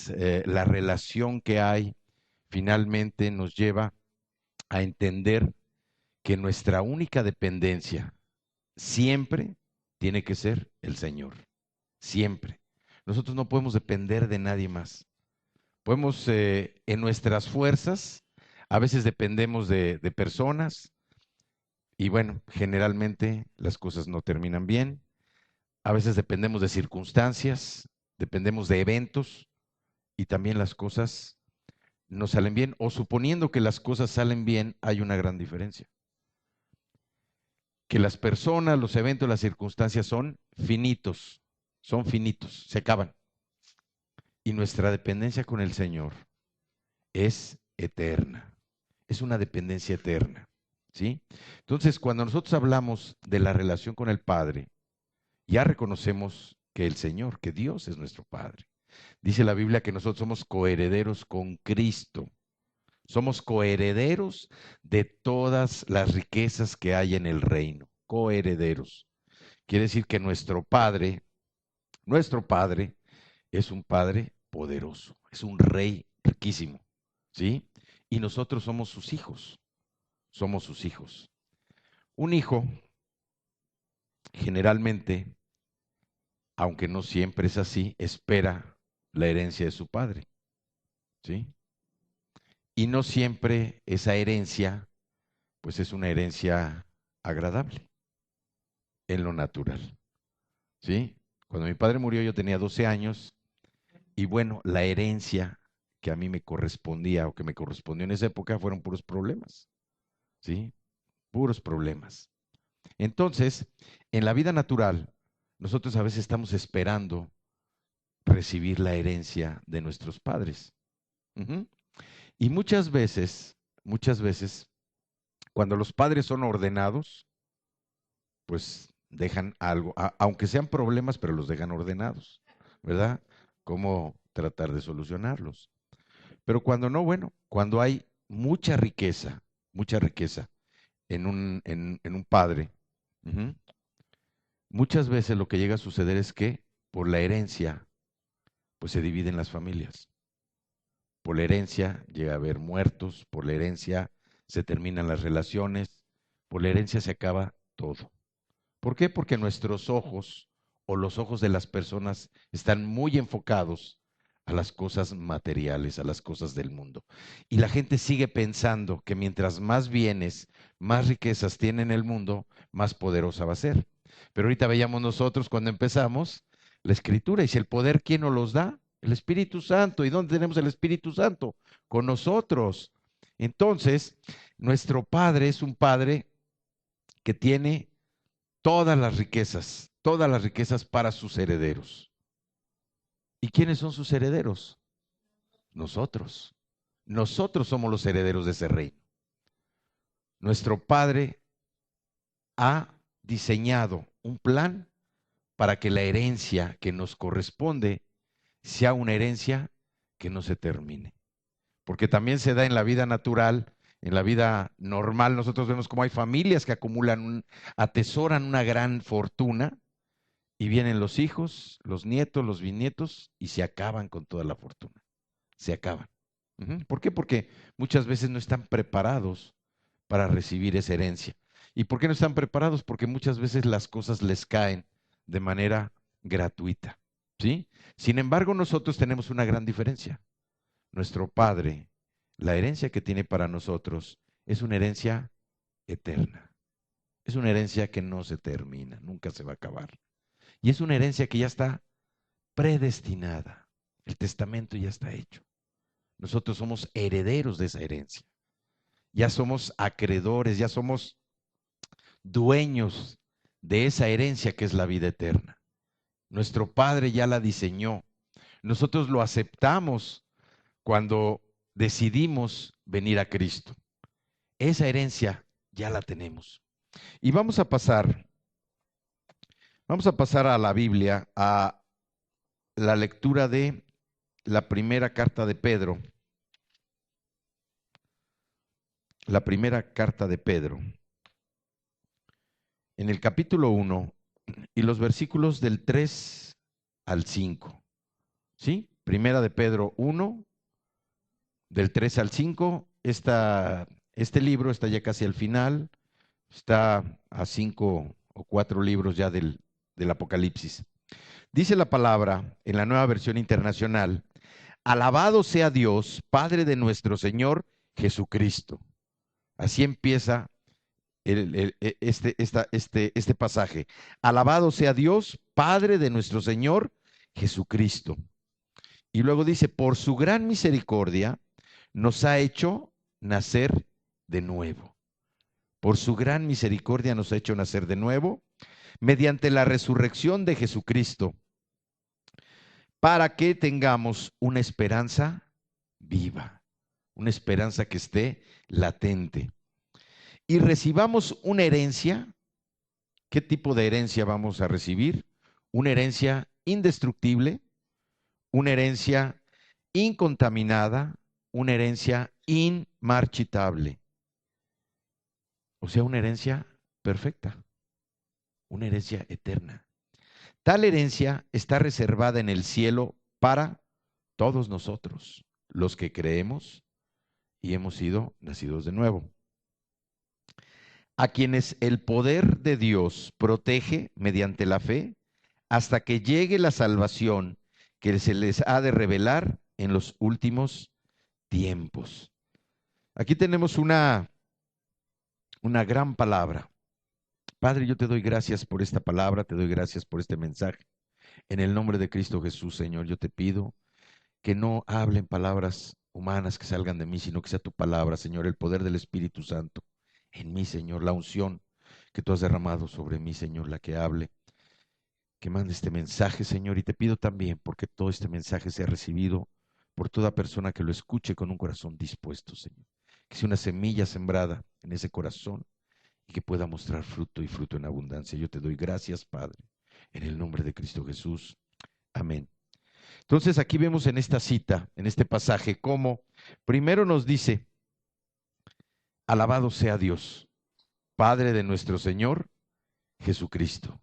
la relación que hay finalmente nos lleva a entender que nuestra única dependencia siempre tiene que ser el Señor. Siempre. Nosotros no podemos depender de nadie más. Podemos, en nuestras fuerzas, a veces dependemos de personas y bueno, generalmente las cosas no terminan bien. A veces dependemos de circunstancias, dependemos de eventos y también las cosas no salen bien, o suponiendo que las cosas salen bien, hay una gran diferencia. Que las personas, los eventos, las circunstancias son finitos, se acaban. Y nuestra dependencia con el Señor es eterna, es una dependencia eterna, ¿sí? Entonces, cuando nosotros hablamos de la relación con el Padre, ya reconocemos que el Señor, que Dios es nuestro Padre. Dice la Biblia que nosotros somos coherederos con Cristo. Somos coherederos de todas las riquezas que hay en el reino. Coherederos. Quiere decir que nuestro Padre es un Padre poderoso, es un Rey riquísimo, ¿sí? Y nosotros somos sus hijos. Un hijo, generalmente, aunque no siempre es así, espera la herencia de su padre, ¿sí? Y no siempre esa herencia, pues es una herencia agradable en lo natural, ¿sí? Cuando mi padre murió yo tenía 12 años y bueno, la herencia que a mí me correspondía o que me correspondió en esa época fueron puros problemas, ¿sí? Puros problemas. Entonces, en la vida natural, nosotros a veces estamos esperando recibir la herencia de nuestros padres. Ujú. Y muchas veces, cuando los padres son ordenados, pues dejan algo, aunque sean problemas, pero los dejan ordenados, ¿verdad? ¿Cómo tratar de solucionarlos? Pero cuando no, bueno, cuando hay mucha riqueza en un padre, ujú, muchas veces lo que llega a suceder es que por la herencia, pues se dividen las familias. Por la herencia llega a haber muertos, por la herencia se terminan las relaciones, por la herencia se acaba todo. ¿Por qué? Porque nuestros ojos o los ojos de las personas están muy enfocados a las cosas materiales, a las cosas del mundo. Y la gente sigue pensando que mientras más bienes, más riquezas tiene en el mundo, más poderosa va a ser. Pero ahorita veíamos nosotros cuando empezamos la escritura, y si el poder, ¿quién nos los da? El Espíritu Santo. ¿Y dónde tenemos el Espíritu Santo? Con nosotros. Entonces, nuestro Padre es un Padre que tiene todas las riquezas para sus herederos. ¿Y quiénes son sus herederos? Nosotros. Nosotros somos los herederos de ese reino. Nuestro Padre ha diseñado un plan para que la herencia que nos corresponde sea una herencia que no se termine. Porque también se da en la vida natural, en la vida normal, nosotros vemos cómo hay familias que atesoran una gran fortuna. Y vienen los hijos, los nietos, los bisnietos y se acaban con toda la fortuna. Se acaban. Ujú. ¿Por qué? Porque muchas veces no están preparados para recibir esa herencia. ¿Y por qué no están preparados? Porque muchas veces las cosas les caen de manera gratuita. ¿Sí? Sin embargo, nosotros tenemos una gran diferencia. Nuestro Padre, la herencia que tiene para nosotros es una herencia eterna. Es una herencia que no se termina, nunca se va a acabar. Y es una herencia que ya está predestinada. El testamento ya está hecho. Nosotros somos herederos de esa herencia. Ya somos acreedores, ya somos dueños de esa herencia que es la vida eterna. Nuestro Padre ya la diseñó. Nosotros lo aceptamos cuando decidimos venir a Cristo. Esa herencia ya la tenemos. Y vamos a pasar a la Biblia, a la lectura de la primera carta de Pedro. La primera carta de Pedro, en el capítulo 1 y los versículos del 3 al 5. ¿Sí? Primera de Pedro 1, del 3 al 5. Este libro está ya casi al final, está a 5 o 4 libros ya del Apocalipsis. Dice la palabra en la Nueva Versión Internacional: alabado sea Dios, Padre de nuestro Señor Jesucristo. Así empieza este pasaje. Alabado sea Dios, Padre de nuestro Señor Jesucristo. Y luego dice: por su gran misericordia nos ha hecho nacer de nuevo. Por su gran misericordia nos ha hecho nacer de nuevo, mediante la resurrección de Jesucristo, para que tengamos una esperanza viva, una esperanza que esté latente. Y recibamos una herencia. ¿Qué tipo de herencia vamos a recibir? Una herencia indestructible, una herencia incontaminada, una herencia inmarchitable. O sea, una herencia perfecta, una herencia eterna. Tal herencia está reservada en el cielo para todos nosotros, los que creemos y hemos sido nacidos de nuevo, a quienes el poder de Dios protege mediante la fe hasta que llegue la salvación que se les ha de revelar en los últimos tiempos. Aquí tenemos una gran palabra. Padre, yo te doy gracias por esta palabra, te doy gracias por este mensaje. En el nombre de Cristo Jesús, Señor, yo te pido que no hablen palabras humanas que salgan de mí, sino que sea tu palabra, Señor, el poder del Espíritu Santo en mí, Señor, la unción que tú has derramado sobre mí, Señor, la que hable, que mande este mensaje, Señor, y te pido también porque todo este mensaje sea recibido por toda persona que lo escuche con un corazón dispuesto, Señor. Que sea una semilla sembrada en ese corazón y que pueda mostrar fruto y fruto en abundancia. Yo te doy gracias, Padre, en el nombre de Cristo Jesús. Amén. Entonces aquí vemos en esta cita, en este pasaje, cómo primero nos dice: alabado sea Dios, Padre de nuestro Señor Jesucristo.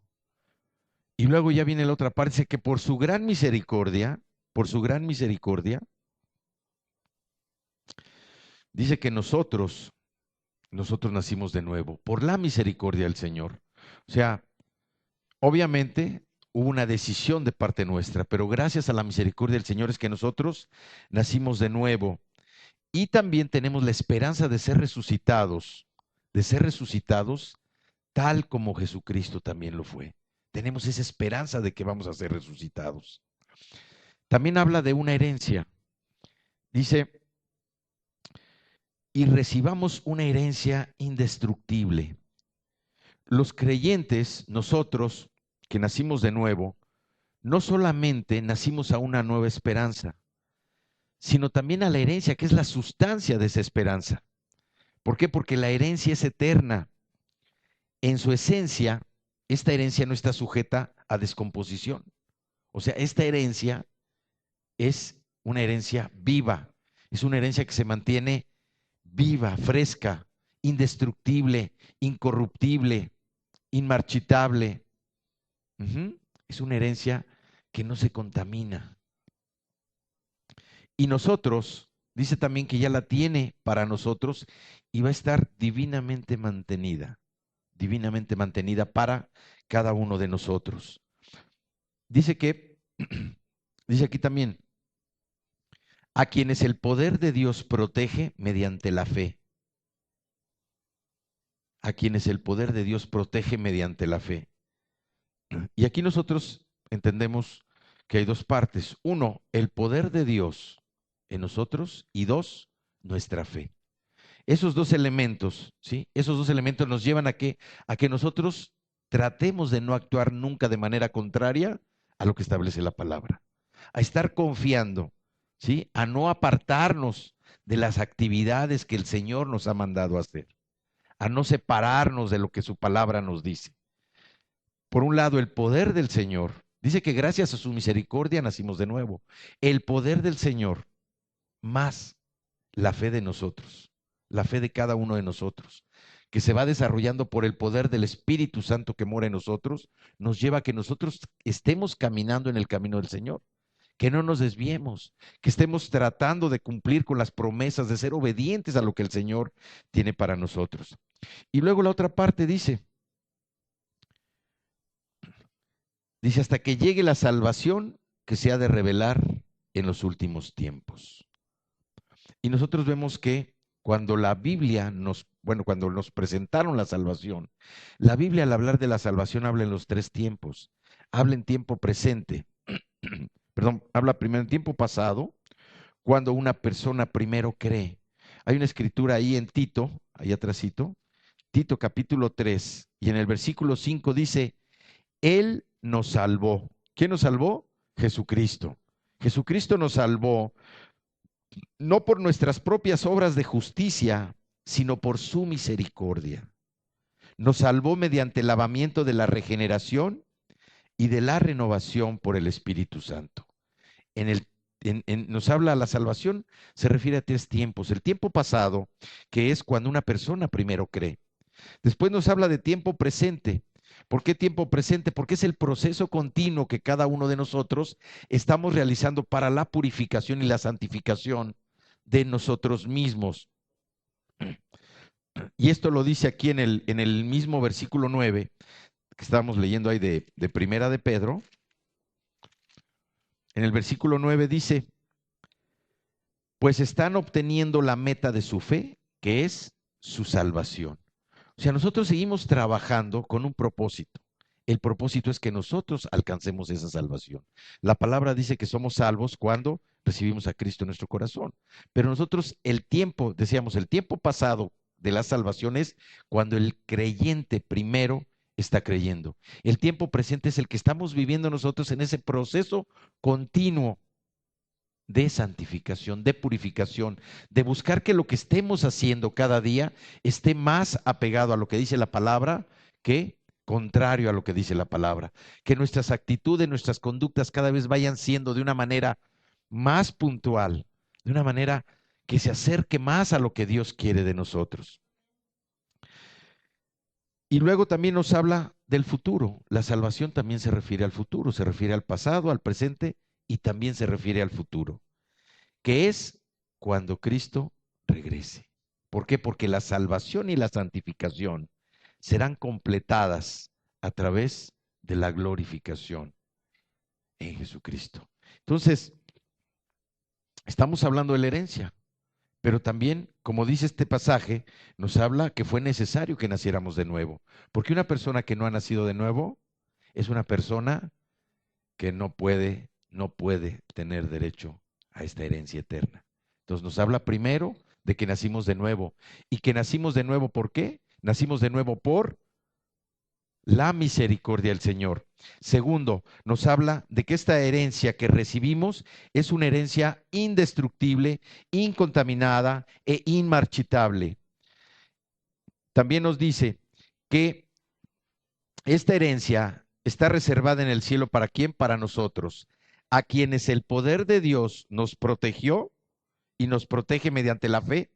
Y luego ya viene la otra parte, dice que por su gran misericordia, dice que nosotros nacimos de nuevo, por la misericordia del Señor. O sea, obviamente hubo una decisión de parte nuestra, pero gracias a la misericordia del Señor es que nosotros nacimos de nuevo. Y también tenemos la esperanza de ser resucitados tal como Jesucristo también lo fue. Tenemos esa esperanza de que vamos a ser resucitados. También habla de una herencia. Dice: y recibamos una herencia indestructible. Los creyentes, nosotros que nacimos de nuevo, no solamente nacimos a una nueva esperanza, sino también a la herencia, que es la sustancia de esa esperanza. ¿Por qué? Porque la herencia es eterna. En su esencia, esta herencia no está sujeta a descomposición. O sea, esta herencia es una herencia viva, es una herencia que se mantiene viva, fresca, indestructible, incorruptible, inmarchitable. Es una herencia que no se contamina. Y nosotros, dice también que ya la tiene para nosotros y va a estar divinamente mantenida para cada uno de nosotros. Dice que, dice aquí también, a quienes el poder de Dios protege mediante la fe. A quienes el poder de Dios protege mediante la fe. Y aquí nosotros entendemos que hay dos partes. Uno, el poder de Dios en nosotros, y dos, nuestra fe. Esos dos elementos, ¿sí? Esos dos elementos nos llevan a que nosotros tratemos de no actuar nunca de manera contraria a lo que establece la palabra. A estar confiando, ¿sí? A no apartarnos de las actividades que el Señor nos ha mandado a hacer. A no separarnos de lo que su palabra nos dice. Por un lado, el poder del Señor. Dice que gracias a su misericordia nacimos de nuevo. El poder del Señor más la fe de nosotros, la fe de cada uno de nosotros, que se va desarrollando por el poder del Espíritu Santo que mora en nosotros, nos lleva a que nosotros estemos caminando en el camino del Señor, que no nos desviemos, que estemos tratando de cumplir con las promesas, de ser obedientes a lo que el Señor tiene para nosotros. Y luego la otra parte dice, hasta que llegue la salvación que se ha de revelar en los últimos tiempos. Y nosotros vemos que cuando la Biblia cuando nos presentaron la salvación, la Biblia al hablar de la salvación habla en los tres tiempos. Habla en tiempo presente, perdón, habla primero en tiempo pasado, cuando una persona primero cree. Hay una escritura ahí en Tito, ahí atrásito, Tito capítulo 3, y en el versículo 5 dice, Él nos salvó. ¿Quién nos salvó? Jesucristo. Jesucristo nos salvó no por nuestras propias obras de justicia, sino por su misericordia. Nos salvó mediante el lavamiento de la regeneración y de la renovación por el Espíritu Santo. Nos habla la salvación, se refiere a tres tiempos. El tiempo pasado, que es cuando una persona primero cree. Después nos habla de tiempo presente. ¿Por qué tiempo presente? Porque es el proceso continuo que cada uno de nosotros estamos realizando para la purificación y la santificación de nosotros mismos. Y esto lo dice aquí en el mismo versículo 9, que estábamos leyendo ahí de Primera de Pedro. En el versículo 9 dice, pues están obteniendo la meta de su fe, que es su salvación. O sea, nosotros seguimos trabajando con un propósito. El propósito es que nosotros alcancemos esa salvación. La palabra dice que somos salvos cuando recibimos a Cristo en nuestro corazón. Pero nosotros el tiempo pasado de la salvación es cuando el creyente primero está creyendo. El tiempo presente es el que estamos viviendo nosotros en ese proceso continuo de santificación, de purificación, de buscar que lo que estemos haciendo cada día esté más apegado a lo que dice la palabra que contrario a lo que dice la palabra. Que nuestras actitudes, nuestras conductas cada vez vayan siendo de una manera más puntual, de una manera que se acerque más a lo que Dios quiere de nosotros. Y luego también nos habla del futuro. La salvación también se refiere al futuro, se refiere al pasado, al presente y también se refiere al futuro, que es cuando Cristo regrese. ¿Por qué? Porque la salvación y la santificación serán completadas a través de la glorificación en Jesucristo. Entonces, estamos hablando de la herencia, pero también, como dice este pasaje, nos habla que fue necesario que naciéramos de nuevo, porque una persona que no ha nacido de nuevo es una persona que no puede tener derecho a esta herencia eterna. Entonces nos habla primero de que nacimos de nuevo. ¿Y que nacimos de nuevo por qué? Nacimos de nuevo por la misericordia del Señor. Segundo, nos habla de que esta herencia que recibimos es una herencia indestructible, incontaminada e inmarchitable. También nos dice que esta herencia está reservada en el cielo ¿para quién? Para nosotros, a quienes el poder de Dios nos protegió y nos protege mediante la fe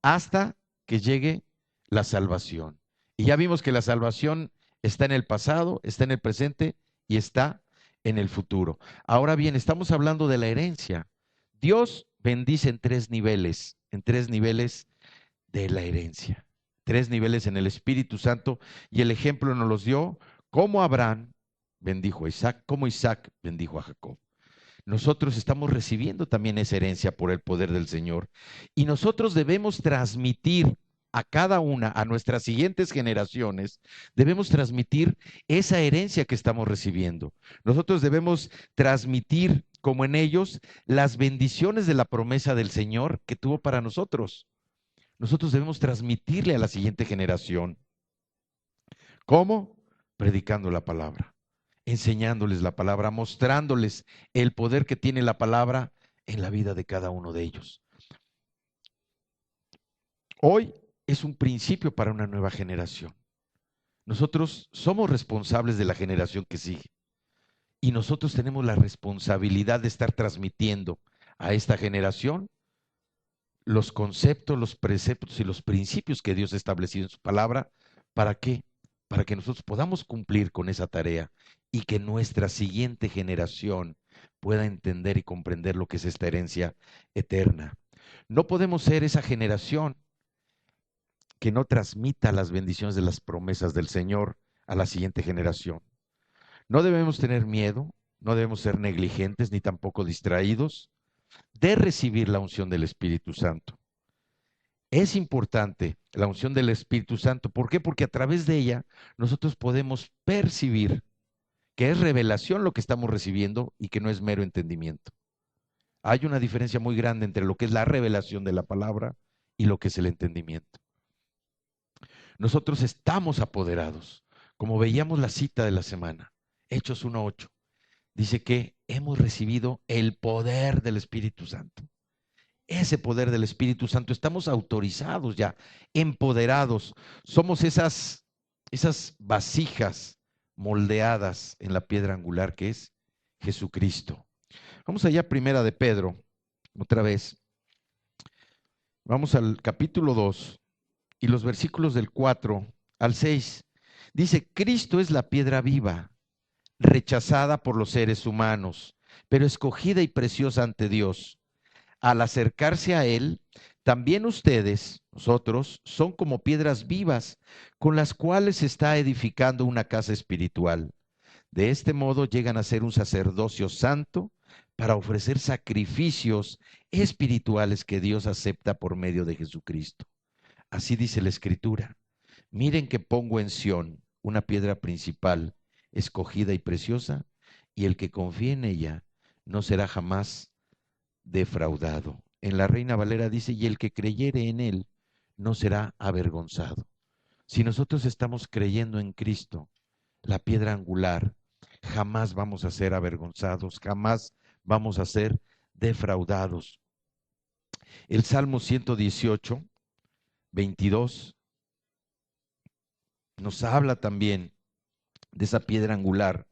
hasta que llegue la salvación. Y ya vimos que la salvación está en el pasado, está en el presente y está en el futuro. Ahora bien, estamos hablando de la herencia. Dios bendice en tres niveles de la herencia. Tres niveles en el Espíritu Santo, y el ejemplo nos los dio como Abraham bendijo a Isaac, como Isaac bendijo a Jacob. Nosotros estamos recibiendo también esa herencia por el poder del Señor, y nosotros debemos transmitir a cada una, a nuestras siguientes generaciones, debemos transmitir esa herencia que estamos recibiendo. Nosotros debemos transmitir, como en ellos, las bendiciones de la promesa del Señor que tuvo para nosotros. Nosotros debemos transmitirle a la siguiente generación. ¿Cómo? Predicando la palabra, enseñándoles la palabra, mostrándoles el poder que tiene la palabra en la vida de cada uno de ellos. Hoy es un principio para una nueva generación. Nosotros somos responsables de la generación que sigue, y nosotros tenemos la responsabilidad de estar transmitiendo a esta generación los conceptos, los preceptos y los principios que Dios ha establecido en su palabra. ¿Para qué? Para que nosotros podamos cumplir con esa tarea y que nuestra siguiente generación pueda entender y comprender lo que es esta herencia eterna. No podemos ser esa generación que no transmita las bendiciones de las promesas del Señor a la siguiente generación. No debemos tener miedo, no debemos ser negligentes ni tampoco distraídos de recibir la unción del Espíritu Santo. Es importante la unción del Espíritu Santo. ¿Por qué? Porque a través de ella nosotros podemos percibir que es revelación lo que estamos recibiendo y que no es mero entendimiento. Hay una diferencia muy grande entre lo que es la revelación de la palabra y lo que es el entendimiento. Nosotros estamos apoderados, como veíamos la cita de la semana, Hechos 1:8. Dice que hemos recibido el poder del Espíritu Santo. Ese poder del Espíritu Santo, estamos autorizados ya, empoderados. Somos esas vasijas moldeadas en la piedra angular que es Jesucristo. Vamos allá, primera de Pedro, otra vez. Vamos al capítulo 2 y los versículos del 4 al 6. Dice, Cristo es la piedra viva, rechazada por los seres humanos, pero escogida y preciosa ante Dios. Al acercarse a Él, también ustedes, nosotros, son como piedras vivas con las cuales se está edificando una casa espiritual. De este modo llegan a ser un sacerdocio santo para ofrecer sacrificios espirituales que Dios acepta por medio de Jesucristo. Así dice la Escritura. Miren que pongo en Sión una piedra principal, escogida y preciosa, y el que confíe en ella no será jamás defraudado. En la Reina Valera dice, y el que creyere en él no será avergonzado. Si nosotros estamos creyendo en Cristo, la piedra angular, jamás vamos a ser avergonzados, jamás vamos a ser defraudados. El Salmo 118, 22, nos habla también de esa piedra angular.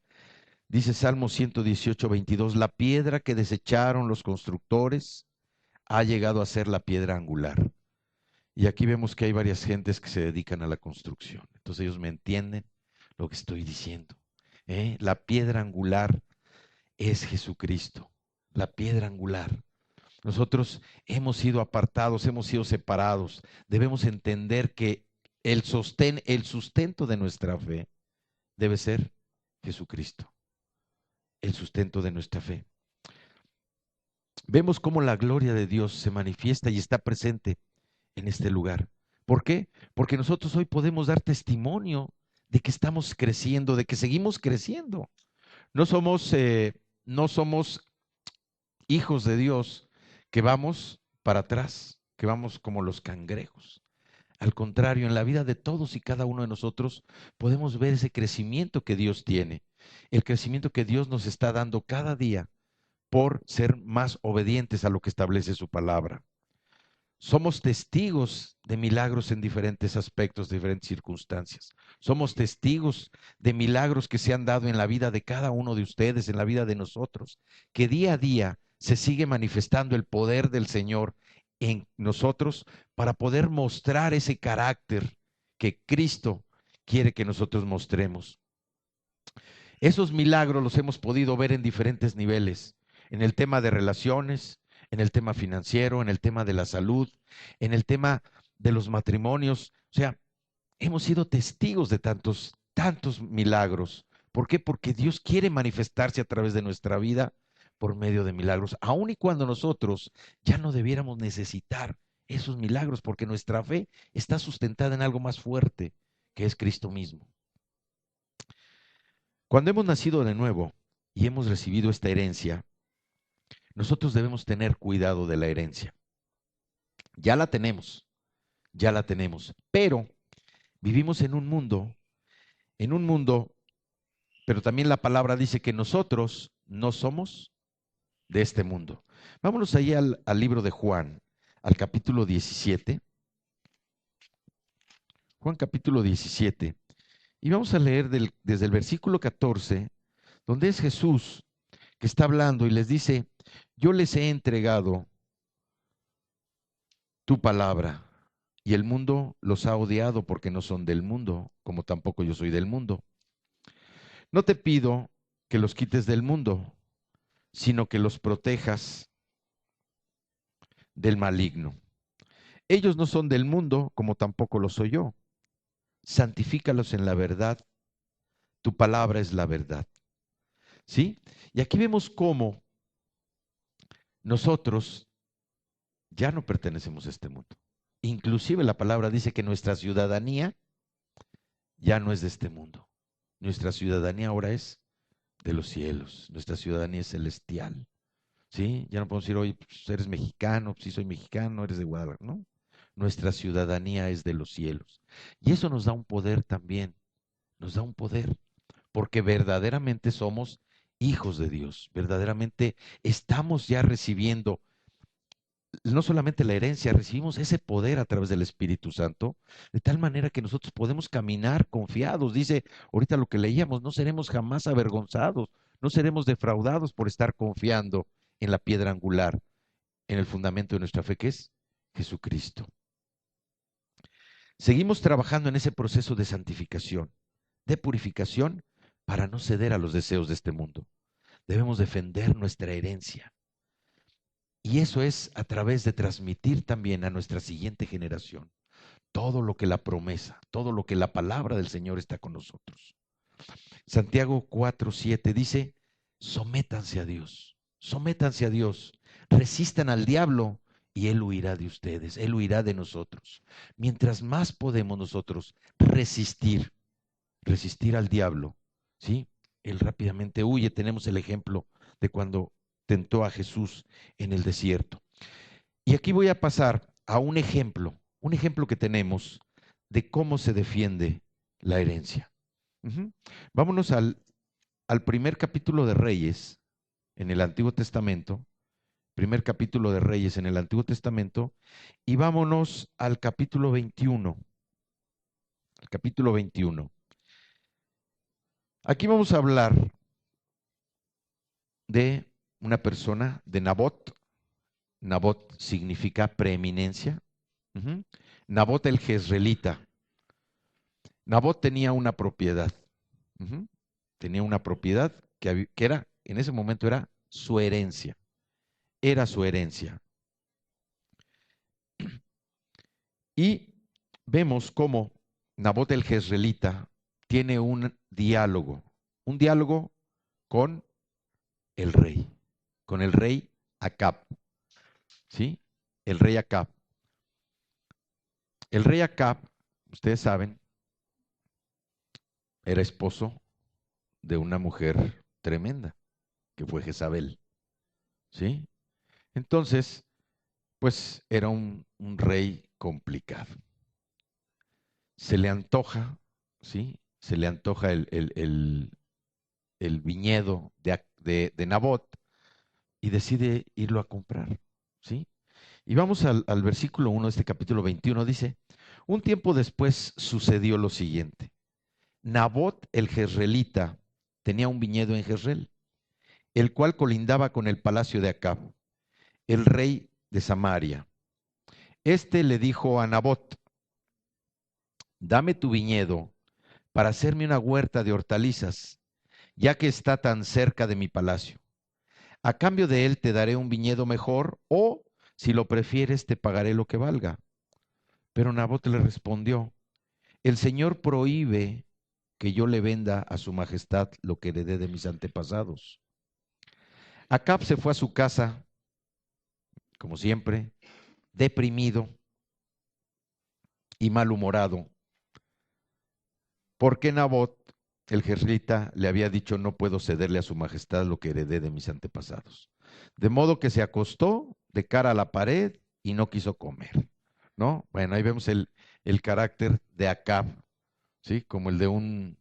Dice Salmo 118, 22, la piedra que desecharon los constructores ha llegado a ser la piedra angular. Y aquí vemos que hay varias gentes que se dedican a la construcción. Entonces ellos me entienden lo que estoy diciendo. La piedra angular es Jesucristo, la piedra angular. Nosotros hemos sido apartados, hemos sido separados. Debemos entender que el sustento de nuestra fe debe ser Jesucristo, el sustento de nuestra fe. Vemos cómo la gloria de Dios se manifiesta y está presente en este lugar. ¿Por qué? Porque nosotros hoy podemos dar testimonio de que estamos creciendo, de que seguimos creciendo. No somos, no somos hijos de Dios que vamos para atrás, que vamos como los cangrejos. Al contrario, en la vida de todos y cada uno de nosotros podemos ver ese crecimiento que Dios tiene, el crecimiento que Dios nos está dando cada día por ser más obedientes a lo que establece su palabra. Somos testigos de milagros en diferentes aspectos, diferentes circunstancias. Somos testigos de milagros que se han dado en la vida de cada uno de ustedes, en la vida de nosotros, que día a día se sigue manifestando el poder del Señor en nosotros para poder mostrar ese carácter que Cristo quiere que nosotros mostremos. Esos milagros los hemos podido ver en diferentes niveles, en el tema de relaciones, en el tema financiero, en el tema de la salud, en el tema de los matrimonios. O sea, hemos sido testigos de tantos milagros. ¿Por qué? Porque Dios quiere manifestarse a través de nuestra vida por medio de milagros, aun y cuando nosotros ya no debiéramos necesitar esos milagros, porque nuestra fe está sustentada en algo más fuerte, que es Cristo mismo. Cuando hemos nacido de nuevo y hemos recibido esta herencia, nosotros debemos tener cuidado de la herencia. Ya la tenemos, pero vivimos en un mundo, pero también la palabra dice que nosotros no somos de este mundo. Vámonos ahí al libro de Juan, al capítulo 17. Juan capítulo 17. Y vamos a leer desde el versículo 14, donde es Jesús que está hablando y les dice, yo les he entregado tu palabra y el mundo los ha odiado porque no son del mundo, como tampoco yo soy del mundo. No te pido que los quites del mundo, sino que los protejas del maligno. Ellos no son del mundo, como tampoco lo soy yo. Santifícalos en la verdad. Tu palabra es la verdad. ¿Sí? Y aquí vemos cómo nosotros ya no pertenecemos a este mundo. Inclusive la palabra dice que nuestra ciudadanía ya no es de este mundo. Nuestra ciudadanía ahora es de los cielos. Nuestra ciudadanía es celestial. ¿Sí? Ya no podemos decir, oye, pues eres mexicano, pues sí soy mexicano, eres de Guadalajara. No. Nuestra ciudadanía es de los cielos. Y eso nos da un poder también. Nos da un poder. Porque verdaderamente somos hijos de Dios. Verdaderamente estamos ya recibiendo no solamente la herencia, recibimos ese poder a través del Espíritu Santo, de tal manera que nosotros podemos caminar confiados. Dice ahorita lo que leíamos, no seremos jamás avergonzados, no seremos defraudados por estar confiando en la piedra angular, en el fundamento de nuestra fe, que es Jesucristo. Seguimos trabajando en ese proceso de santificación, de purificación, para no ceder a los deseos de este mundo. Debemos defender nuestra herencia. Y eso es a través de transmitir también a nuestra siguiente generación todo lo que la promesa, todo lo que la palabra del Señor está con nosotros. Santiago 4:7 dice, sométanse a Dios, resistan al diablo y él huirá de ustedes, él huirá de nosotros. Mientras más podemos nosotros resistir al diablo, ¿sí? Él rápidamente huye. Tenemos el ejemplo de cuando tentó a Jesús en el desierto. Y aquí voy a pasar a un ejemplo que tenemos de cómo se defiende la herencia. Vámonos al primer capítulo de Reyes en el Antiguo Testamento, primer capítulo de Reyes en el Antiguo Testamento, y vámonos al capítulo 21. Al capítulo 21. Aquí vamos a hablar de una persona, de Nabot. Nabot significa preeminencia. Nabot el Jezreelita. Nabot tenía una propiedad. Tenía una propiedad que era, en ese momento era su herencia. Era su herencia. Y vemos cómo Nabot el Jezreelita tiene un diálogo con con el rey Acab. ¿Sí? El rey Acab. El rey Acab, ustedes saben, era esposo de una mujer tremenda, que fue Jezabel. ¿Sí? Entonces, pues era un rey complicado. Se le antoja, ¿sí? Se le antoja el viñedo de Nabot y decide irlo a comprar, ¿sí? Y vamos al versículo 1 de este capítulo 21, dice, un tiempo después sucedió lo siguiente. Nabot el Jezreelita tenía un viñedo en Jezreel, el cual colindaba con el palacio de Acab, el rey de Samaria. Este le dijo a Nabot, dame tu viñedo para hacerme una huerta de hortalizas, ya que está tan cerca de mi palacio. A cambio de él te daré un viñedo mejor, o si lo prefieres te pagaré lo que valga. Pero Nabot le respondió, el Señor prohíbe que yo le venda a su majestad lo que heredé de mis antepasados. Acab se fue a su casa, como siempre, deprimido y malhumorado, porque Nabot, el jezreelita, le había dicho, no puedo cederle a su majestad lo que heredé de mis antepasados. De modo que se acostó de cara a la pared y no quiso comer, ¿no? Bueno, ahí vemos el carácter de Acab, ¿sí? Como el de una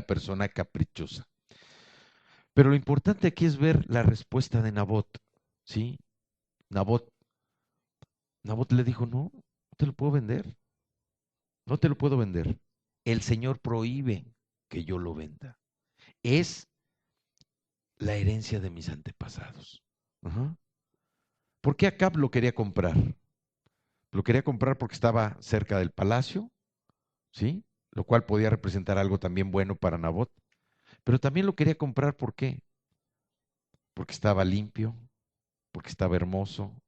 persona caprichosa. Pero lo importante aquí es ver la respuesta de Nabot, ¿sí? Nabot le dijo, no, no te lo puedo vender, no te lo puedo vender. El Señor prohíbe que yo lo venda. Es la herencia de mis antepasados. Ajá. ¿Por qué Acab lo quería comprar? Lo quería comprar porque estaba cerca del palacio, ¿sí? Lo cual podía representar algo también bueno para Nabot. Pero también lo quería comprar, ¿por qué? porque estaba limpio, porque estaba hermoso,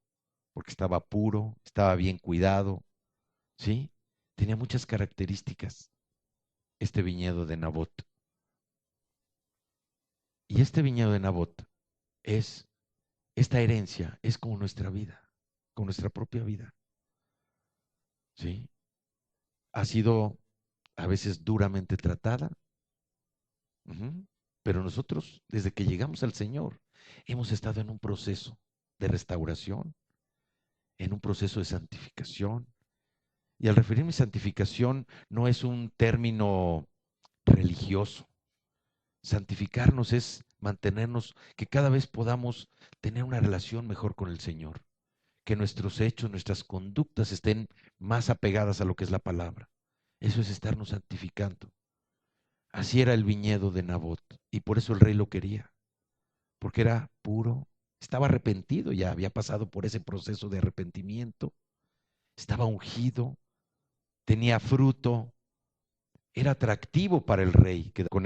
porque estaba puro, estaba bien cuidado, ¿sí? Tenía muchas características este viñedo de Nabot. Y este viñedo de Nabot es, esta herencia es como nuestra vida, con nuestra propia vida, ¿sí? Ha sido a veces duramente tratada, ujú, pero nosotros, desde que llegamos al Señor, hemos estado en un proceso de restauración, en un proceso de santificación. Y al referirme a santificación, no es un término religioso. Santificarnos es mantenernos, que cada vez podamos tener una relación mejor con el Señor, que nuestros hechos, nuestras conductas estén más apegadas a lo que es la palabra. Eso es estarnos santificando. Así era el viñedo de Nabot, y por eso el rey lo quería, porque era puro, estaba arrepentido, ya había pasado por ese proceso de arrepentimiento, estaba ungido, tenía fruto, era atractivo para el rey con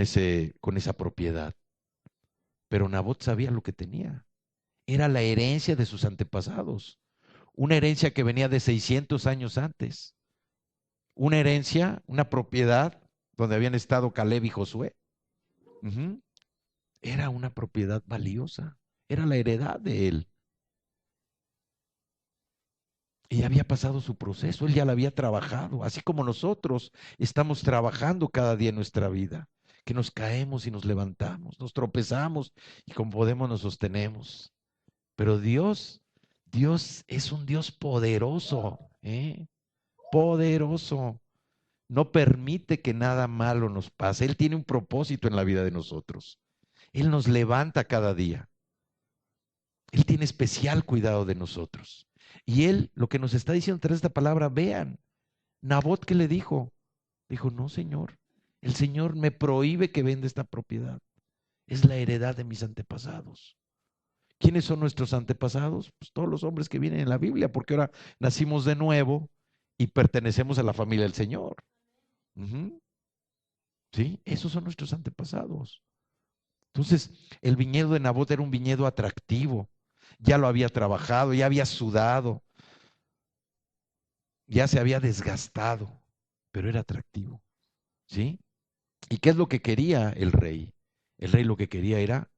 esa propiedad. Pero Nabot sabía lo que tenía. Era la herencia de sus antepasados. Una herencia que venía de 600 años antes. Una herencia, una propiedad donde habían estado Caleb y Josué. Ujú. Era una propiedad valiosa. Era la heredad de él. Y había pasado su proceso. Él ya la había trabajado. Así como nosotros estamos trabajando cada día en nuestra vida. Que nos caemos y nos levantamos. Nos tropezamos y como podemos nos sostenemos. Pero Dios es un Dios poderoso, ¿eh? Poderoso. No permite que nada malo nos pase. Él tiene un propósito en la vida de nosotros. Él nos levanta cada día. Él tiene especial cuidado de nosotros. Y Él, lo que nos está diciendo a través de esta palabra, vean, Nabot, ¿qué le dijo? Dijo, no, Señor, el Señor me prohíbe que venda esta propiedad. Es la heredad de mis antepasados. ¿Quiénes son nuestros antepasados? Pues todos los hombres que vienen en la Biblia, porque ahora nacimos de nuevo y pertenecemos a la familia del Señor. Ujú. ¿Sí? Esos son nuestros antepasados. Entonces, el viñedo de Nabot era un viñedo atractivo. Ya lo había trabajado, ya había sudado, ya se había desgastado, pero era atractivo. ¿Sí? ¿Y qué es lo que quería el rey? El rey lo que quería era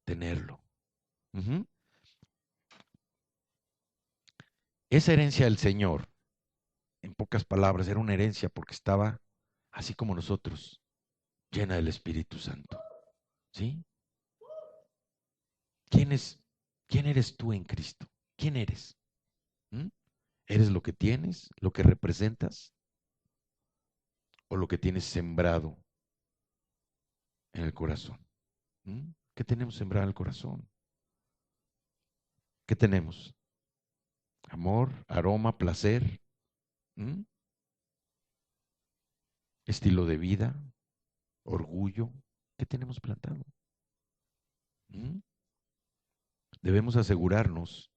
tenerlo. Ujú. Esa herencia del Señor, en pocas palabras, era una herencia porque estaba, así como nosotros, llena del Espíritu Santo. ¿Sí? ¿Quién es, quién eres tú en Cristo? ¿Quién eres? ¿Mm? ¿Eres lo que tienes, lo que representas o lo que tienes sembrado en el corazón? ¿Mm? ¿Qué tenemos sembrado en el corazón? ¿Qué tenemos? Amor, aroma, placer, ¿Mm? Estilo de vida, orgullo. ¿Qué tenemos plantado? ¿Mm? Debemos asegurarnos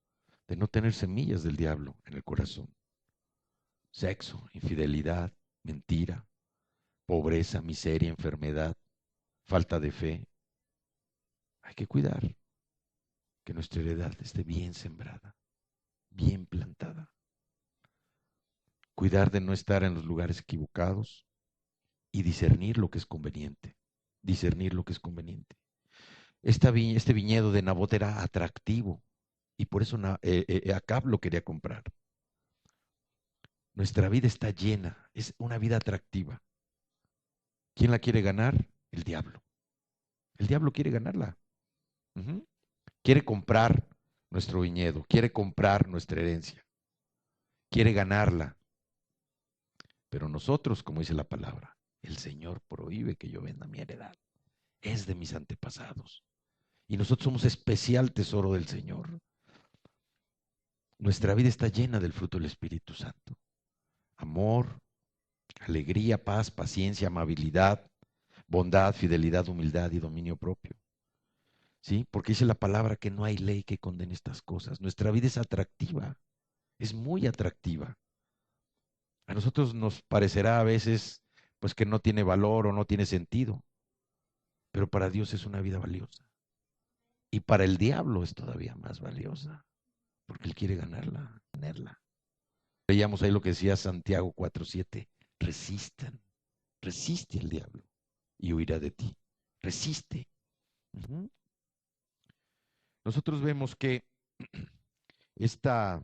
de no tener semillas del diablo en el corazón. Sexo, infidelidad, mentira, pobreza, miseria, enfermedad, falta de fe. Hay que cuidar que nuestra heredad esté bien sembrada, bien plantada. Cuidar de no estar en los lugares equivocados y discernir lo que es conveniente. Discernir lo que es conveniente. Este viñedo de Nabot era atractivo y por eso Acab lo quería comprar. Nuestra vida está llena, es una vida atractiva. ¿Quién la quiere ganar? El diablo. El diablo quiere ganarla. Ujú. Quiere comprar nuestro viñedo, quiere comprar nuestra herencia, quiere ganarla. Pero nosotros, como dice la palabra, el Señor prohíbe que yo venda mi heredad. Es de mis antepasados. Y nosotros somos especial tesoro del Señor. Nuestra vida está llena del fruto del Espíritu Santo. Amor, alegría, paz, paciencia, amabilidad, bondad, fidelidad, humildad y dominio propio. ¿Sí? Porque dice la palabra que no hay ley que condene estas cosas. Nuestra vida es atractiva, es muy atractiva. A nosotros nos parecerá a veces pues que no tiene valor o no tiene sentido, pero para Dios es una vida valiosa. Y para el diablo es todavía más valiosa, porque él quiere ganarla, tenerla. Veíamos ahí lo que decía Santiago 4:7, resistan, resiste al diablo y huirá de ti. Resiste. Uh-huh. Nosotros vemos que esta,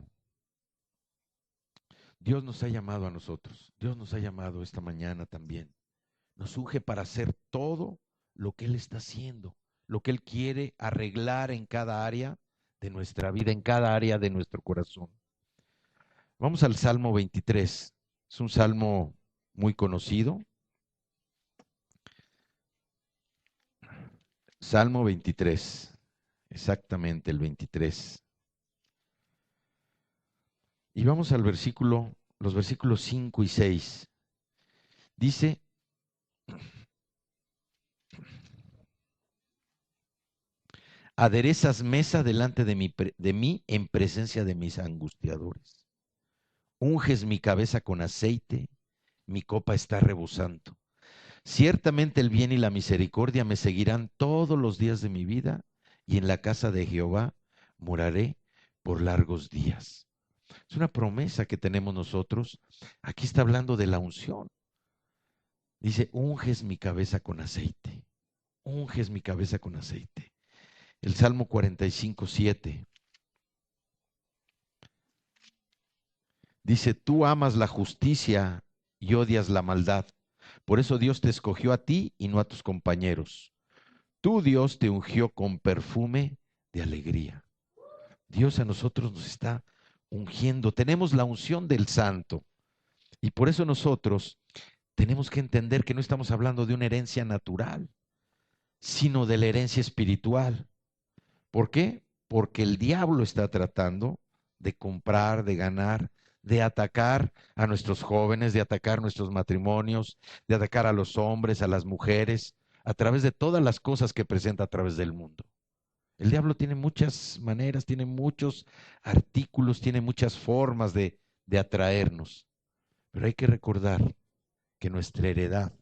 Dios nos ha llamado a nosotros, Dios nos ha llamado esta mañana también. Nos unge para hacer todo lo que Él está haciendo, lo que Él quiere arreglar en cada área de nuestra vida, en cada área de nuestro corazón. Vamos al Salmo 23. Es un salmo muy conocido. Salmo 23. Exactamente el 23. Y vamos al versículo, los versículos 5 y 6. Dice, aderezas mesa delante de mí en presencia de mis angustiadores. Unges mi cabeza con aceite, mi copa está rebosando. Ciertamente el bien y la misericordia me seguirán todos los días de mi vida, y en la casa de Jehová moraré por largos días. Es una promesa que tenemos nosotros. Aquí está hablando de la unción. Dice, unges mi cabeza con aceite. Unges mi cabeza con aceite. El Salmo 45:7. Dice, tú amas la justicia y odias la maldad. Por eso Dios te escogió a ti y no a tus compañeros. Tú, Dios, te ungió con perfume de alegría. Dios a nosotros nos está ungiendo. Tenemos la unción del Santo. Y por eso nosotros tenemos que entender que no estamos hablando de una herencia natural, sino de la herencia espiritual. ¿Por qué? Porque el diablo está tratando de comprar, de ganar, de atacar a nuestros jóvenes, de atacar nuestros matrimonios, de atacar a los hombres, a las mujeres, a través de todas las cosas que presenta a través del mundo. El diablo tiene muchas maneras, tiene muchos artículos, tiene muchas formas de atraernos. Pero hay que recordar que nuestra heredad,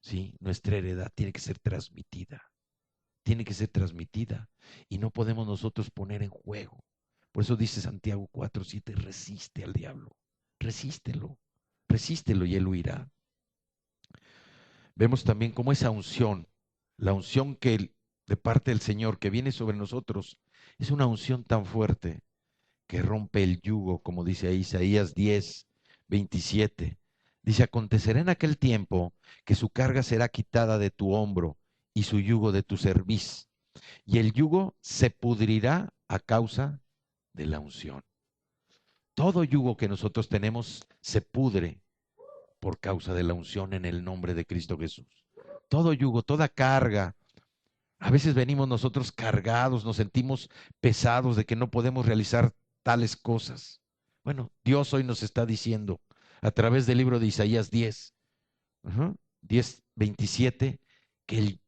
¿sí? Nuestra heredad tiene que ser transmitida. Tiene que ser transmitida. Y no podemos nosotros poner en juego. Por eso dice Santiago 4:7, resiste al diablo. Resístelo. Resístelo y él huirá. Vemos también cómo esa unción, la unción de parte del Señor que viene sobre nosotros, es una unción tan fuerte que rompe el yugo, como dice ahí Isaías 10:27. Dice, acontecerá en aquel tiempo que su carga será quitada de tu hombro y su yugo de tu cerviz, y el yugo se pudrirá a causa de la unción. Todo yugo que nosotros tenemos se pudre por causa de la unción en el nombre de Cristo Jesús. Todo yugo, toda carga. A veces venimos nosotros cargados, nos sentimos pesados de que no podemos realizar tales cosas. Bueno, Dios hoy nos está diciendo a través del libro de Isaías 10:27, que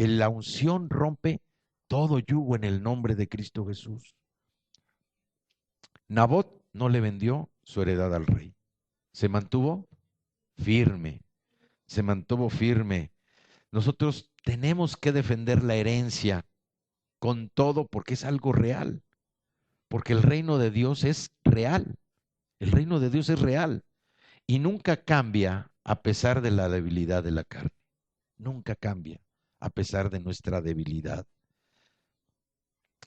la unción rompe todo yugo en el nombre de Cristo Jesús. Nabot no le vendió su heredad al rey. Se mantuvo firme, se mantuvo firme. Nosotros tenemos que defender la herencia con todo porque es algo real, porque el reino de Dios es real, el reino de Dios es real y nunca cambia a pesar de la debilidad de la carne, nunca cambia a pesar de nuestra debilidad.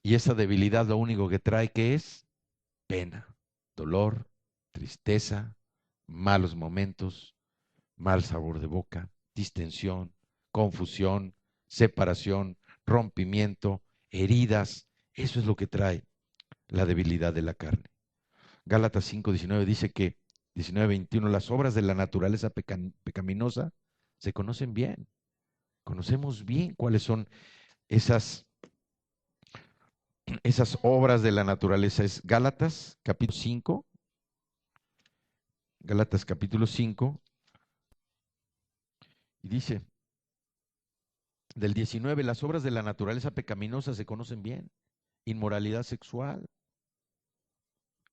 Y esa debilidad lo único que trae que es pena, dolor, tristeza, malos momentos, mal sabor de boca, distensión, confusión, separación, rompimiento, heridas. Eso es lo que trae la debilidad de la carne. Gálatas 5:19 dice que, 19:21, las obras de la naturaleza pecaminosa se conocen bien. Conocemos bien cuáles son esas obras de la naturaleza. Es Gálatas capítulo 5, Gálatas capítulo 5, y dice, del 19, las obras de la naturaleza pecaminosa se conocen bien. Inmoralidad sexual,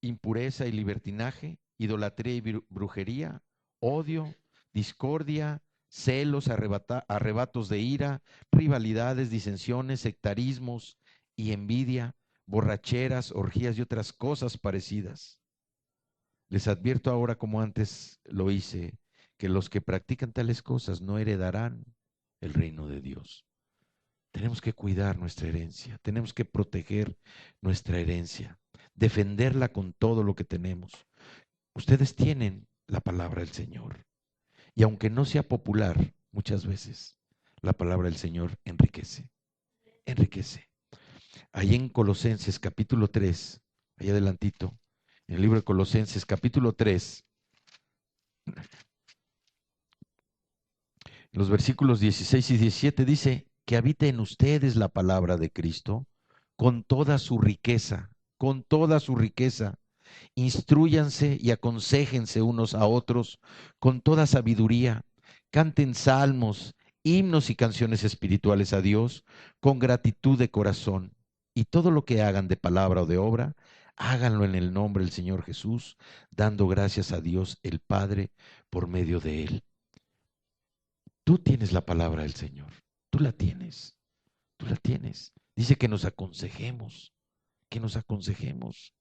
impureza y libertinaje, idolatría y brujería, odio, discordia, celos, arrebatos de ira, rivalidades, disensiones, sectarismos y envidia, borracheras, orgías y otras cosas parecidas. Les advierto ahora, como antes lo hice, que los que practican tales cosas no heredarán el reino de Dios. Tenemos que cuidar nuestra herencia, tenemos que proteger nuestra herencia, defenderla con todo lo que tenemos. Ustedes tienen la palabra del Señor. Y aunque no sea popular, muchas veces la palabra del Señor enriquece, enriquece. Ahí en Colosenses capítulo 3, ahí adelantito, en el libro de Colosenses capítulo 3, los versículos 16 y 17 dice que habite en ustedes la palabra de Cristo con toda su riqueza, con toda su riqueza. Instrúyanse y aconséjense unos a otros con toda sabiduría. Canten salmos, himnos y canciones espirituales a Dios con gratitud de corazón. Y todo lo que hagan de palabra o de obra, háganlo en el nombre del Señor Jesús, dando gracias a Dios el Padre por medio de Él. Tú tienes la palabra del Señor, tú la tienes, tú la tienes. Dice que nos aconsejemos, que nos aconsejemos.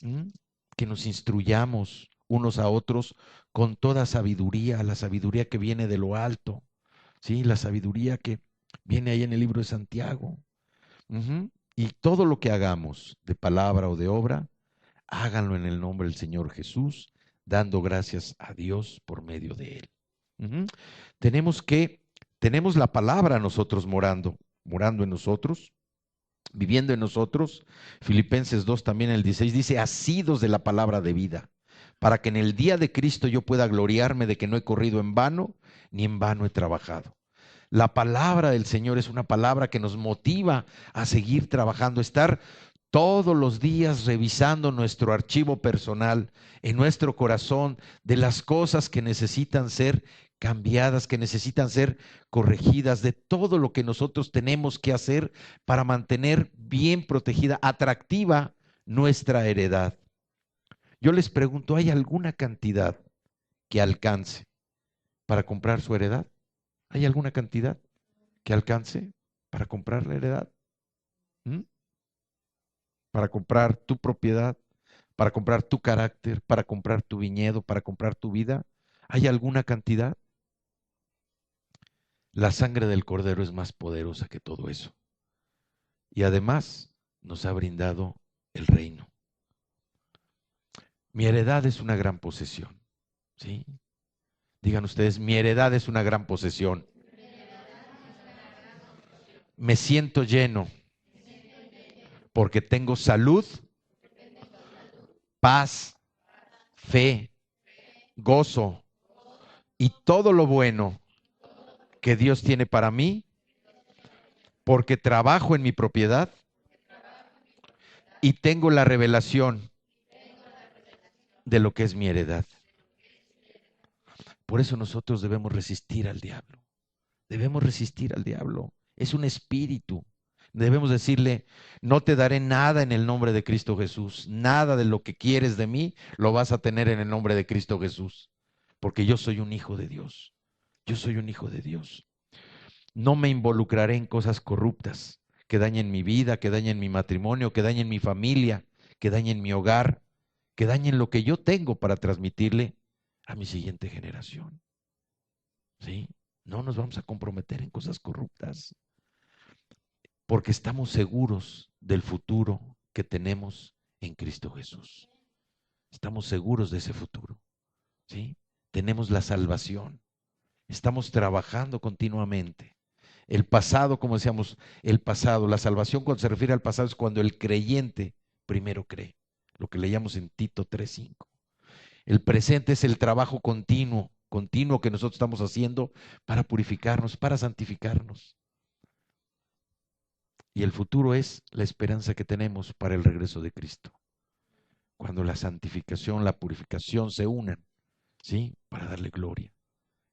¿Mm? Que nos instruyamos unos a otros con toda sabiduría, la sabiduría que viene de lo alto, ¿sí? La sabiduría que viene ahí en el libro de Santiago. Y todo lo que hagamos de palabra o de obra, háganlo en el nombre del Señor Jesús, dando gracias a Dios por medio de Él. Tenemos la palabra nosotros morando en nosotros, viviendo en nosotros. Filipenses 2 también el 16 dice, asidos de la palabra de vida, para que en el día de Cristo yo pueda gloriarme de que no he corrido en vano, ni en vano he trabajado. La palabra del Señor es una palabra que nos motiva a seguir trabajando, estar todos los días revisando nuestro archivo personal en nuestro corazón de las cosas que necesitan ser cambiadas, que necesitan ser corregidas, de todo lo que nosotros tenemos que hacer para mantener bien protegida, atractiva nuestra heredad. Yo les pregunto, ¿hay alguna cantidad que alcance para comprar su heredad? ¿Hay alguna cantidad que alcance para comprar la heredad? ¿Mm? Para comprar tu propiedad, para comprar tu carácter, para comprar tu viñedo, para comprar tu vida. ¿Hay alguna cantidad? La sangre del Cordero es más poderosa que todo eso. Y además nos ha brindado el reino. Mi heredad es una gran posesión. ¿Sí? Digan ustedes, mi heredad es una gran posesión. Me siento lleno porque tengo salud, paz, fe, gozo y todo lo bueno que Dios tiene para mí, porque trabajo en mi propiedad y tengo la revelación de lo que es mi heredad. Por eso nosotros debemos resistir al diablo. Debemos resistir al diablo. Es un espíritu. Debemos decirle, no te daré nada en el nombre de Cristo Jesús. Nada de lo que quieres de mí lo vas a tener en el nombre de Cristo Jesús. Porque yo soy un hijo de Dios. Yo soy un hijo de Dios. No me involucraré en cosas corruptas que dañen mi vida, que dañen mi matrimonio, que dañen mi familia, que dañen mi hogar, que dañen lo que yo tengo para transmitirle a mi siguiente generación. ¿Sí? No nos vamos a comprometer en cosas corruptas, porque estamos seguros del futuro que tenemos en Cristo Jesús. Estamos seguros de ese futuro. ¿Sí? Tenemos la salvación. Estamos trabajando continuamente. El pasado, como decíamos, el pasado, la salvación cuando se refiere al pasado es cuando el creyente primero cree, lo que leíamos en Tito 3:5. El presente es el trabajo continuo que nosotros estamos haciendo para purificarnos, para santificarnos. Y el futuro es la esperanza que tenemos para el regreso de Cristo. Cuando la santificación, la purificación se unan, ¿sí? Para darle gloria,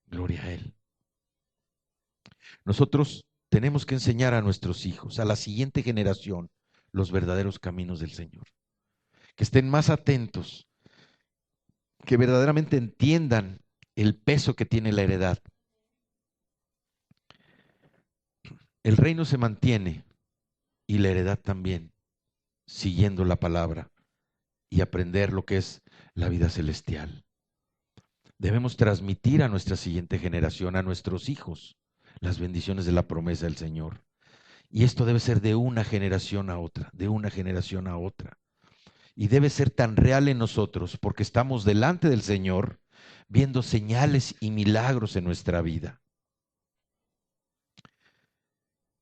gloria a Él. Nosotros tenemos que enseñar a nuestros hijos, a la siguiente generación, los verdaderos caminos del Señor. Que estén más atentos, que verdaderamente entiendan el peso que tiene la heredad. El reino se mantiene y la heredad también, siguiendo la palabra y aprender lo que es la vida celestial. Debemos transmitir a nuestra siguiente generación, a nuestros hijos, las bendiciones de la promesa del Señor. Y esto debe ser de una generación a otra, de una generación a otra. Y debe ser tan real en nosotros porque estamos delante del Señor viendo señales y milagros en nuestra vida.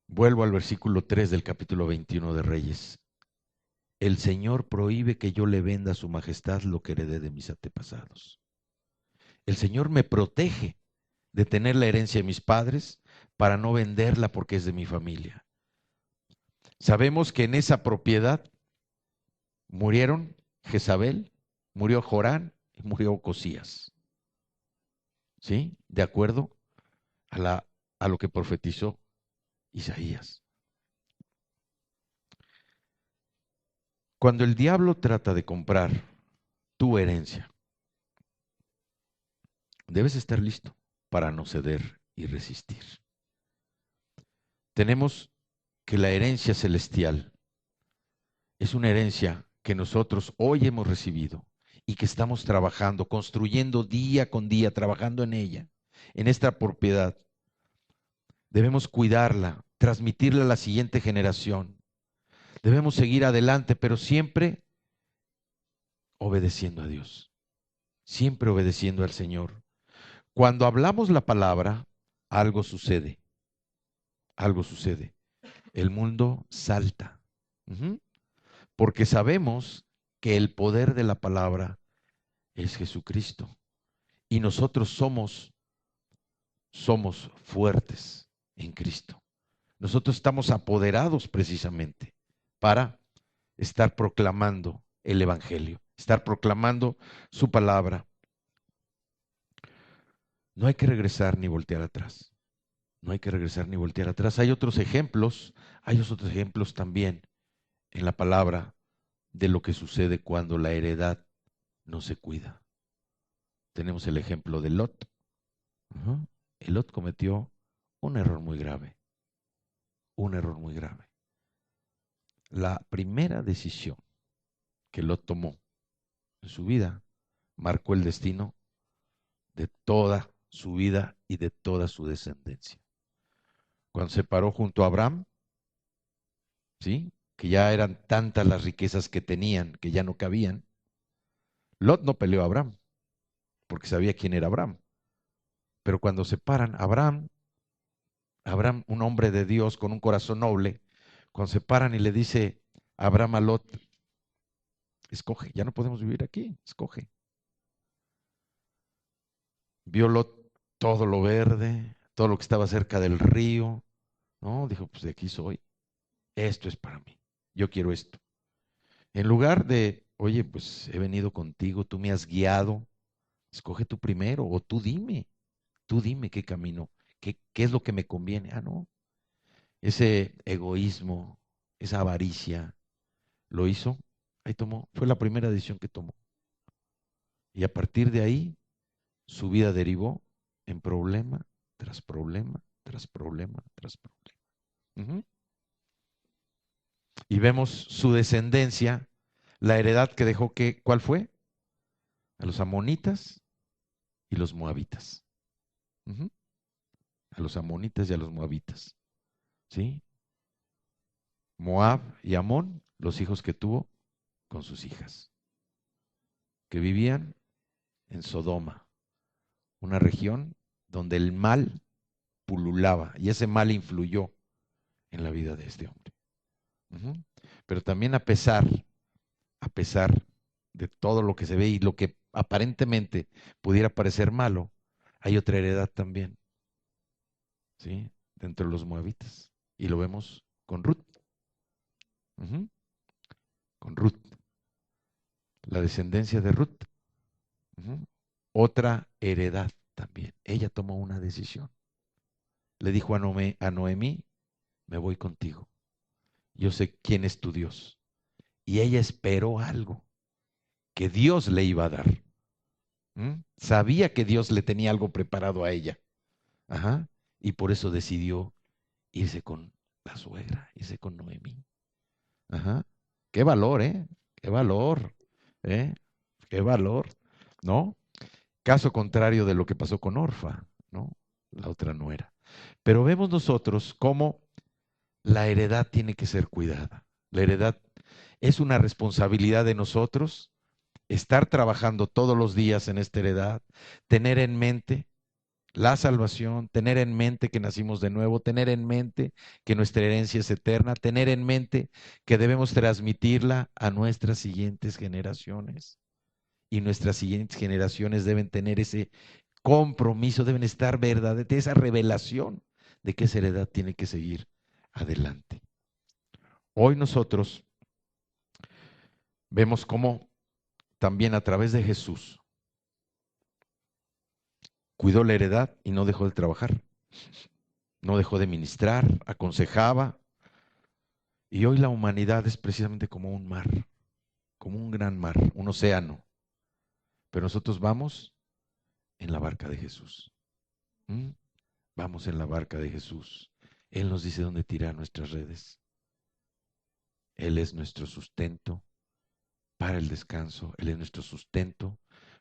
Vuelvo al versículo 3 del capítulo 21 de Reyes. El Señor prohíbe que yo le venda a su majestad lo que heredé de mis antepasados. El Señor me protege de tener la herencia de mis padres para no venderla porque es de mi familia. Sabemos que en esa propiedad murieron Jezabel, murió Jorán y murió Ocosías. ¿Sí? De acuerdo a lo que profetizó Isaías. Cuando el diablo trata de comprar tu herencia, debes estar listo para no ceder y resistir. Tenemos que la herencia celestial es una herencia que nosotros hoy hemos recibido y que estamos trabajando, construyendo día con día, trabajando en ella, en esta propiedad. Debemos cuidarla, transmitirla a la siguiente generación. Debemos seguir adelante, pero siempre obedeciendo a Dios, siempre obedeciendo al Señor. Cuando hablamos la palabra, algo sucede, algo sucede. El mundo salta, porque sabemos que el poder de la palabra es Jesucristo y nosotros somos fuertes en Cristo. Nosotros estamos apoderados precisamente para estar proclamando el Evangelio, estar proclamando su palabra. No hay que regresar ni voltear atrás. No hay que regresar ni voltear atrás. Hay otros ejemplos también en la palabra de lo que sucede cuando la heredad no se cuida. Tenemos el ejemplo de Lot. Lot cometió un error muy grave, un error muy grave. La primera decisión que Lot tomó en su vida marcó el destino de toda su vida y de toda su descendencia. Cuando se paró junto a Abraham, ¿sí?, que ya eran tantas las riquezas que tenían que ya no cabían, Lot no peleó a Abraham, porque sabía quién era Abraham. Pero cuando se paran, Abraham, un hombre de Dios con un corazón noble, cuando se paran y le dice a Abraham a Lot, escoge, ya no podemos vivir aquí, escoge. Vio Lot todo lo verde, todo lo que estaba cerca del río, ¿no? Dijo, pues de aquí soy, esto es para mí, yo quiero esto. En lugar de, oye, pues he venido contigo, tú me has guiado, escoge tú primero, o tú dime qué camino, qué es lo que me conviene. Ah, no, ese egoísmo, esa avaricia, lo hizo, ahí tomó, fue la primera decisión que tomó. Y a partir de ahí, su vida derivó en problema tras problema, tras problema, tras problema. Y vemos su descendencia, la heredad que dejó, ¿cuál fue? A los amonitas y los moabitas. A los amonitas y a los moabitas. ¿Sí? Moab y Amón, los hijos que tuvo con sus hijas, que vivían en Sodoma, una región donde el mal pululaba y ese mal influyó en la vida de este hombre. Pero también a pesar de todo lo que se ve y lo que aparentemente pudiera parecer malo, hay otra heredad también, ¿sí?, dentro de los moabitas. Y lo vemos con Ruth. Con Ruth. La descendencia de Ruth. Otra heredad también. Ella tomó una decisión. Le dijo a Noemí, me voy contigo. Yo sé quién es tu Dios. Y ella esperó algo que Dios le iba a dar. Sabía que Dios le tenía algo preparado a ella. Y por eso decidió irse con la suegra, irse con Noemí. Ajá. Qué valor, ¿eh? Qué valor, ¿eh? Qué valor, ¿no? Caso contrario de lo que pasó con Orfa, ¿no? La otra nuera. Pero vemos nosotros cómo la heredad tiene que ser cuidada. La heredad es una responsabilidad de nosotros, estar trabajando todos los días en esta heredad, tener en mente la salvación, tener en mente que nacimos de nuevo, tener en mente que nuestra herencia es eterna, tener en mente que debemos transmitirla a nuestras siguientes generaciones. Y nuestras siguientes generaciones deben tener ese compromiso, deben estar verdaderos, esa revelación de que esa heredad tiene que seguir adelante. Hoy nosotros vemos cómo también a través de Jesús cuidó la heredad y no dejó de trabajar, no dejó de ministrar, aconsejaba. Y hoy la humanidad es precisamente como un mar, como un gran mar, un océano. Pero nosotros vamos en la barca de Jesús. ¿Mm? Vamos en la barca de Jesús. Él nos dice dónde tirar nuestras redes. Él es nuestro sustento para el descanso. Él es nuestro sustento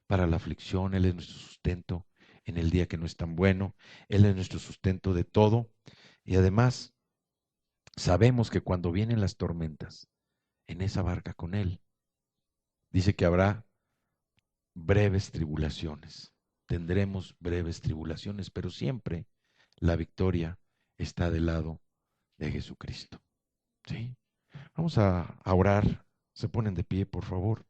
para la aflicción. Él es nuestro sustento en el día que no es tan bueno. Él es nuestro sustento de todo. Y además, sabemos que cuando vienen las tormentas, en esa barca con Él, dice que habrá breves tribulaciones. Tendremos breves tribulaciones, pero siempre la victoria está del lado de Jesucristo. ¿Sí? Vamos a orar. Se ponen de pie, por favor.